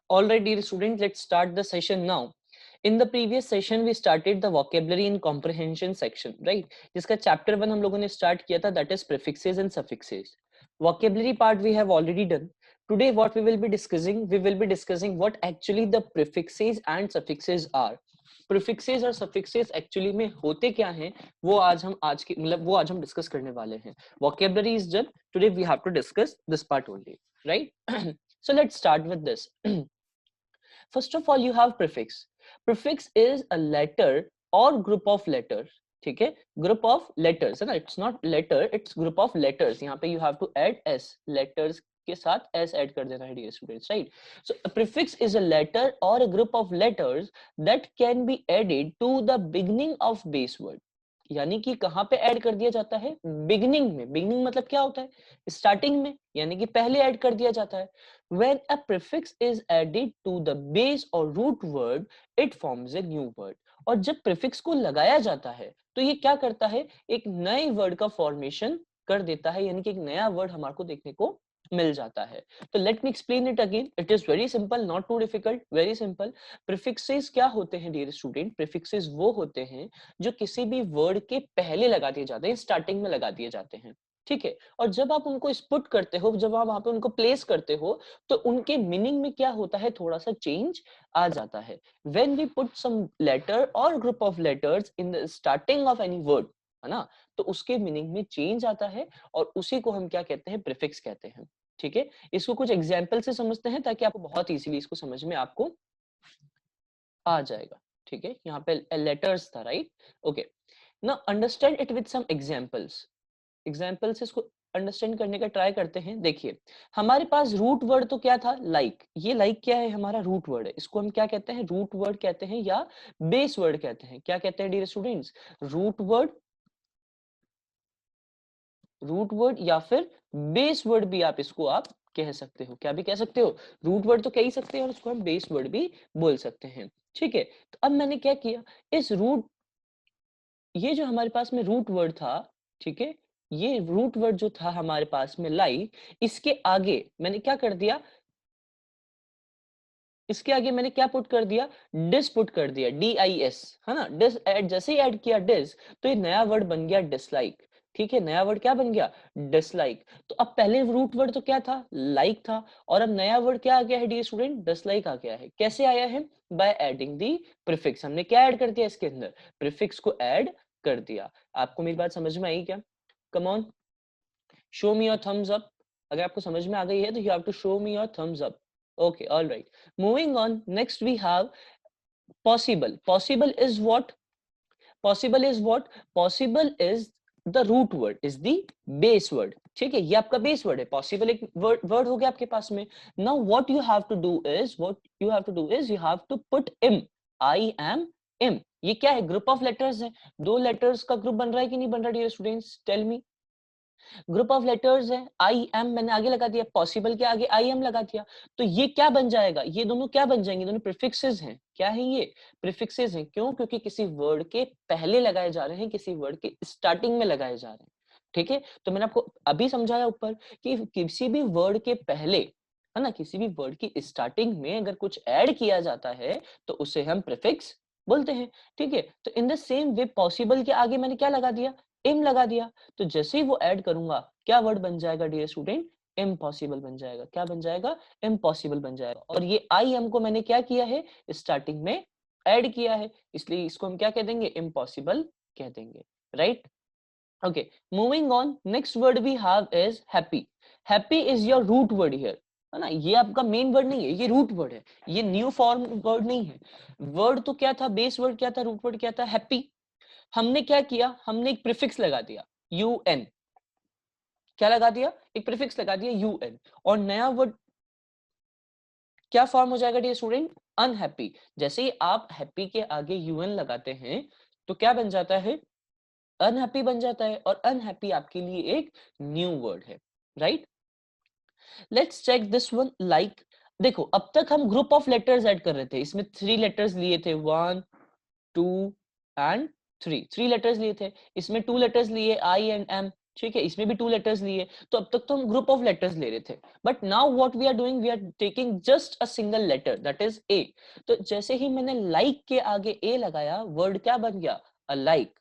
All right, dear students, let's start the session now. In the previous session, we started the vocabulary and comprehension section, right? जिसका chapter 1 हम लोगों ने start किया था, that is prefixes and suffixes. Vocabulary part we have already done. Today, what we will be discussing what actually the prefixes and suffixes are. Prefixes और suffixes actually में होते क्या हैं वो आज हम डिस्कस करने वाले हैं. Vocabulary is done. Today we have to discuss this part only, right? So let's start with this. First of all, you have prefix. Prefix is a letter or group of letters. ठीक है, group of letters है ना, it's not letter, it's group of letters. यहाँ पे you have to add S, letters के साथ S add कर देना है dear students, right? So a prefix is a letter और a group of letters that can be added to the beginning of base word. यानी कि कहाँ पे ऐड कर दिया जाता है? बिगिनिंग में. बिगिनिंग मतलब क्या होता है? स्टार्टिंग में, यानी कि पहले ऐड कर दिया जाता है. When a prefix is added to the base or root word, it forms a new word. और जब प्रीफिक्स को लगाया जाता है तो ये क्या करता है? एक नए वर्ड का फॉर्मेशन कर देता है, यानी कि एक नया वर्ड हमारे को देखने को मिल जाता है. तो let me explain it again. It is very simple, not too difficult, very simple. Prefixes क्या होते हैं डियर स्टूडेंट? प्रीफिक्सेस वो होते हैं जो किसी भी वर्ड के पहले लगा दिए जाते हैं, स्टार्टिंग में लगा दिए जाते हैं. ठीक है, और जब आप उनको पुट करते हो, जब आप वहां पे उनको प्लेस करते हो, तो उनके मीनिंग में क्या होता है? थोड़ा सा चेंज आ जाता है. When we put some letter और group of letters in the starting of any word, है ना, तो उसके मीनिंग में चेंज आता है और उसी को हम क्या कहते हैं? प्रीफिक्स कहते हैं. ठीक है, इसको कुछ एग्जांपल से समझते हैं ताकि आपको बहुत इजीली इसको समझ में आपको आ जाएगा. ठीक है, यहाँ पे लेटर्स था, right? Okay, now understand it with some examples. Examples से इसको अंडरस्टैंड करने का ट्राई करते हैं. देखिए, हमारे पास रूट वर्ड तो क्या था? लाइक. ये लाइक क्या है? हमारा रूट वर्ड है. इसको हम क्या कहते हैं? रूट वर्ड कहते हैं या बेस वर्ड कहते हैं. क्या कहते हैं dear students? Root word, root word या फिर बेस वर्ड भी आप इसको आप कह सकते हो. क्या भी कह सकते हो? रूट वर्ड तो कह ही सकते हैं और इसको हम बेस वर्ड भी बोल सकते हैं. ठीक है, तो अब मैंने क्या किया? इस रूट, ये जो हमारे पास में रूट वर्ड था, ठीक है, ये रूट वर्ड जो था हमारे पास में लाइक, इसके आगे मैंने क्या कर दिया? इसके आगे मैंने क्या पुट कर दिया? डिस पुट कर दिया, DIS, है ना. डिस ऐड, जैसे ही ऐड किया डिस, तो ये नया वर्ड बन गया डिसलाइक. ठीक है, नया वर्ड क्या बन गया? डिसलाइक. तो अब पहले रूट वर्ड तो क्या था? लाइक था, और अब नया वर्ड क्या आ गया है डियर स्टूडेंट? डिसलाइक आ गया है. कैसे आया है? By adding the prefix. हमने क्या ऐड कर दिया इसके अंदर? प्रीफिक्स को ऐड कर दिया. आपको मेरी बात समझ में आई क्या? Come on, show me your thumbs up. अगर आपको समझ में आ गई है तो you have to show me your thumbs up. Okay, all right. Moving on, next we have possible. Possible is what? Possible is what? Possible is the root word, is the base word. ठीक है, ये आपका base word है. Possible एक word हो गया आपके पास में. Now what you have to do is, you have to put im. I M इम. ये क्या है? ग्रुप ऑफ लेटर्स है. दो लेटर्स का ग्रुप बन रहा है कि नहीं बन रहा dear students? Tell me. Group of letters है. आई एम मैंने आगे लगा दिया, पॉसिबल के आगे आई एम लगा दिया. तो ये क्या बन जाएगा? ये दोनों क्या बन जाएंगे? दोनों प्रीफिक्सेस हैं. क्या है ये? प्रीफिक्सेस हैं. क्यों? क्योंकि किसी वर्ड के पहले लगाए जा रहे हैं, किसी वर्ड के स्टार्टिंग में लगाए जा रहे हैं. ठीक है, तो मैंने आपको अभी समझाया ऊपर कि किसी भी वर्ड के पहले, है ना, किसी भी वर्ड की स्टार्टिंग में अगर कुछ ऐड किया जाता है तो उसे हम प्रीफिक्स बोलते हैं. ठीक है, तो in the same way possible के आगे मैंने क्या लगा दिया? इम लगा दिया. तो जैसे ही वो ऐड करूंगा, क्या वर्ड बन जाएगा डियर स्टूडेंट? इम्पॉसिबल बन जाएगा. क्या बन जाएगा? इम्पॉसिबल बन जाएगा. और ये आई एम को मैंने क्या किया है? स्टार्टिंग में ऐड किया है, इसलिए इसको हम क्या कह देंगे? इम्पॉसिबल कह देंगे, right? Okay, moving on, next word we have is happy. Happy is your root word here, है ना. ये आपका मेन वर्ड नहीं है, ये रूट वर्ड है. ये न्यू फॉर्म वर्ड नहीं है. वर्ड तो क्या था? बेस वर्ड क्या था? रूट वर्ड क्या था? हैप्पी. हमने क्या किया? हमने एक प्रीफिक्स लगा दिया, UN. क्या लगा दिया? एक प्रीफिक्स लगा दिया, UN. और नया वर्ड क्या फॉर्म हो जाएगा डियर स्टूडेंट? अनहैप्पी. जैसे ही आप हैप्पी के आगे UN लगाते हैं तो क्या बन जाता है? अनहैप्पी बन जाता है. और अनहैप्पी आपके लिए एक न्यू वर्ड है, right? Let's check this one. Like, देखो अब तक हम ग्रुप ऑफ लेटर्स ऐड कर रहे थे. इसमें 3 लेटर्स लिए थे, 1 2 एंड 3. 3 लेटर्स लिए थे. इसमें 2 लेटर्स लिए, I एंड M. ठीक है, इसमें भी 2 लेटर्स लिए, तो अब तक तो हम ग्रुप ऑफ लेटर्स ले रहे थे, but now what we are doing, we are taking just a single letter that is A. तो जैसे ही मैंने लाइक के आगे ए लगाया, वर्ड क्या बन गया, अ लाइक।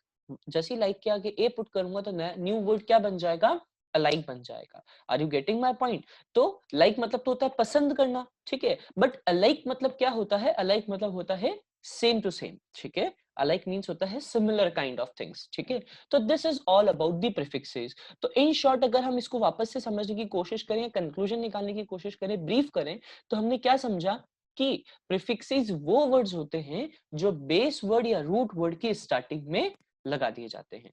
जैसे ही लाइक के आगे ए पुट करूंगा तो न्यू वर्ड क्या बन जाएगा, अलाइक बन जाएगा। Are you getting my point? तो लाइक मतलब तो होता है पसंद करना, ठीक है, बट अलाइक मतलब क्या होता है, अलाइक मतलब होता है सेम टू सेम, ठीक है, अलाइक मीन्स होता है सिमिलर काइंड ऑफ थिंग्स, ठीक है। तो this is all about the prefixes. तो इन शॉर्ट अगर हम इसको वापस से समझने की कोशिश करें, कंक्लूजन निकालने की कोशिश करें, ब्रीफ करें, तो हमने क्या समझा कि प्रीफिक्सेस वो वर्ड्स होते हैं जो बेस वर्ड या रूट वर्ड की स्टार्टिंग में लगा दिए जाते हैं।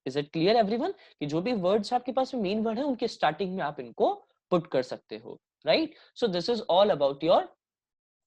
इज इट क्लियर एवरीवन कि जो भी वर्ड्स आपके पास में मेन वर्ड है उनके स्टार्टिंग में आप इनको पुट कर सकते हो, right. So this is all about your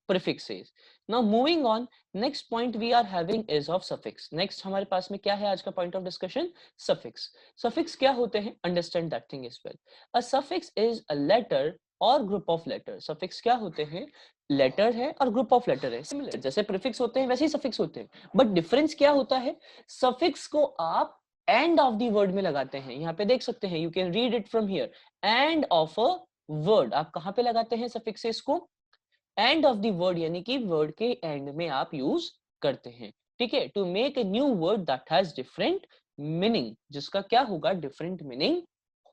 prefixes. Now moving on, next point we are having is of suffix. Next हमारे पास में क्या है आज का point of discussion? Suffix. Suffix क्या होते हैं? Understand that thing as well. A suffix is a letter or group of letters. Suffix क्या होते हैं? लेटर है और ग्रुप ऑफ लेटर है। सिमिलर जैसे प्रीफिक्स होते हैं वैसे ही सफिक्स होते हैं, बट डिफरेंस क्या होता है, सफिक्स को आप एंड ऑफ द वर्ड में लगाते हैं। यहाँ पे देख सकते हैं, you can read it from here, end of a word. आप कहाँ पे लगाते हैं सफिक्सेस को? एंड ऑफ द वर्ड, यानी कि वर्ड के एंड में आप यूज करते हैं, ठीक है, to make a new word that has different meaning, जिसका क्या होगा, डिफरेंट मीनिंग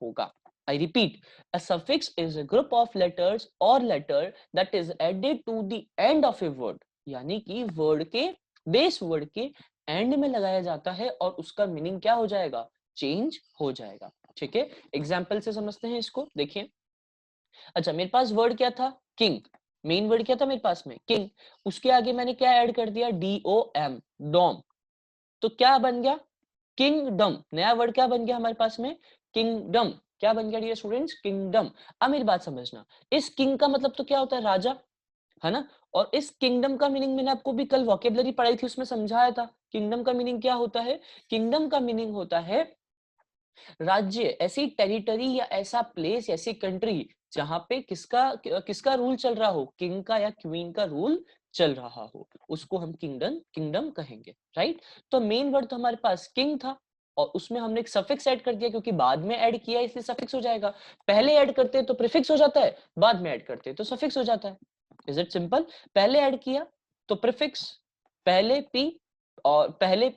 होगा। I repeat, a suffix is a group of letters or letter that is added to the end of a word, यानी कि word के base word के and में लगाया जाता है और उसका मीनिंग क्या हो जाएगा, चेंज हो जाएगा, ठीक है। एग्जाम्पल से समझते हैं इसको, देखिए। अच्छा, मेरे पास वर्ड क्या था, किंग। मेन वर्ड क्या था मेरे पास में, किंग। उसके आगे मैंने क्या ऐड कर दिया, DOM, डॉम। तो क्या बन गया, किंगडम। नया वर्ड क्या बन गया हमारे पास में, किंगडम। क्या बन गया डियर स्टूडेंट्स, किंगडम। अब मेरी बात समझना, इस किंग का मतलब तो क्या होता है, राजा, है ना। और इस किंगडम का मीनिंग मैंने आपको भी कल वोकेबलरी पढ़ाई थी, उसमें समझाया था। किंगडम का मीनिंग क्या होता है, किंगडम का मीनिंग होता है राज्य, ऐसी टेरिटरी या ऐसा प्लेस, ऐसी कंट्री जहां पे किसका रूल चल रहा हो, किंग का या क्वीन का रूल चल रहा हो, उसको हम किंगडम किंगडम कहेंगे, राइट। तो मेन वर्ड तो हमारे पास किंग था और उसमें हमने एक सफिक्स ऐड कर दिया, क्योंकि बाद में ऐड किया इसलिए सफिक्स हो जाएगा। पहले ऐड करते तो प्रीफिक्स हो जाता है, बाद में ऐड करते तो सफिक्स हो जाता है। Is it simple? पहले ऐड किया तो प्रीफिक्स, पहले पी, और पहले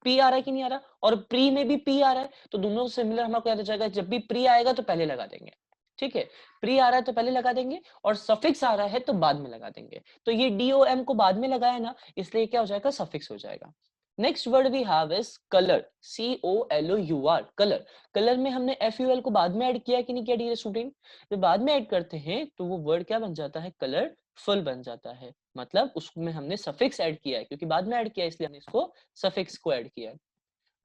पी आ रहा है कि नहीं आ रहा, और प्री में भी पी आ रहा है, तो दोनों सिमिलर हमारे याद हो जाएगा, जब भी प्री आएगा तो पहले लगा देंगे, ठीक है। प्री आ रहा है तो पहले लगा देंगे, और सफिक्स आ रहा है तो बाद में लगा देंगे। तो ये DOM को बाद में लगाया ना, इसलिए क्या हो जाएगा, सफिक्स हो जाएगा। Next word we have is colour, COLOUR, colour. Colour में हमने FUL को बाद में ऐड किया कि नहीं किया डियर स्टूडेंट? जब बाद में ऐड करते हैं तो वो वर्ड क्या बन जाता है, कलरफुल बन जाता है। मतलब उसमें हमने सफिक्स ऐड किया है, क्योंकि बाद में ऐड किया इसलिए हमने इसको सफिक्स को ऐड किया है।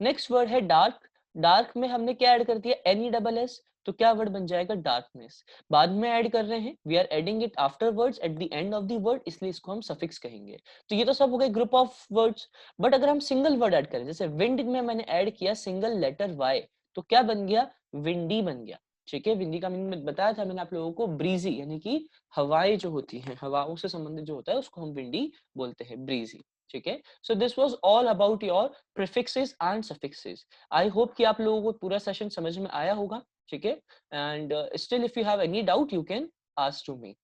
नेक्स्ट वर्ड है डार्क। डार्क में हमने क्या ऐड कर दिया, NESS, तो क्या वर्ड बन जाएगा, डार्कनेस। बाद में ऐड कर रहे हैं, we are adding it afterwards at the end of the word, इसलिए इसको हम सफिक्स कहेंगे। तो ये तो सब हो गए ग्रुप ऑफ वर्ड्स। बट अगर हम सिंगल वर्ड ऐड करें, जैसे विंड में मैंने ऐड किया सिंगल लेटर Y, तो क्या बन गया, विंडी बन गया, ठीक है। विंडी का मीनिंग बताया था मैंने आप लोगों को, ब्रीजी, यानी कि हवाएं जो होती हैं, हवाओं से संबंधित जो होता है उसको हम विंडी बोलते हैं, ब्रीजी, ठीक है। So this was all about your prefixes and suffixes. I hope कि आप लोगों को पूरा सेशन समझ में आया होगा, ठीक है। And still if you have any doubt you can ask to me.